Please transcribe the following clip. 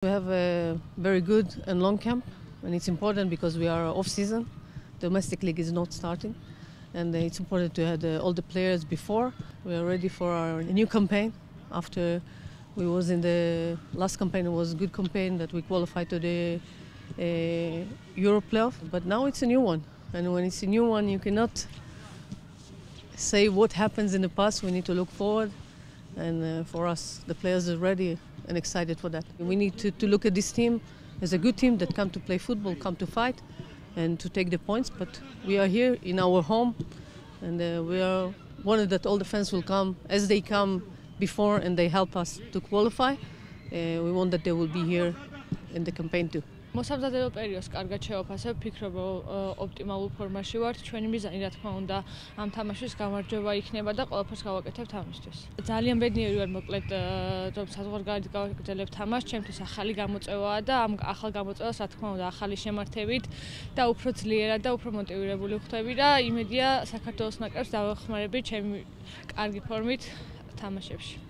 We have a very good and long camp, and it's important because we are off-season. Domestic league is not starting, and it's important to have all the players before. We are ready for our new campaign. After we was in the last campaign, it was a good campaign that we qualified to the Euro playoff. But now it's a new one, and when it's a new one, you cannot say what happens in the past. We need to look forward, and for us, the players are ready and excited for that. We need to look at this team as a good team that come to play football, come to fight, and to take the points. But we are here in our home, and we are wanted that all the fans will come as they come before, and they help us to qualify. We want that they will be here in the campaign too. მოსამზადებელ პერიოდს კარგად შევაფასებ, ვფიქრობ, რომ ოპტიმალურ ფორმაში ვართ. ჩვენი მიზანი, რა თქმა უნდა, ამ თამაშის გამარჯვება იქნება და ყველაფერს გავაკეთებთ ამისთვის. ძალიან ბედნიერი ვარ, მოკლედ, რომ საზღვარგარეთ გავაგრძელებ თამაშს. ჩემთვის ახალი გამოწვევაა და ამ ახალ გამოწვევას, რა თქმა უნდა, ახალი შემართებით და უფრო ძლიერად და უფრო მოტივირებული ვხდები და იმედია საქართველოს ნაკრებს დავეხმარებით ჩემი კარგი ფორმით თამაშებში.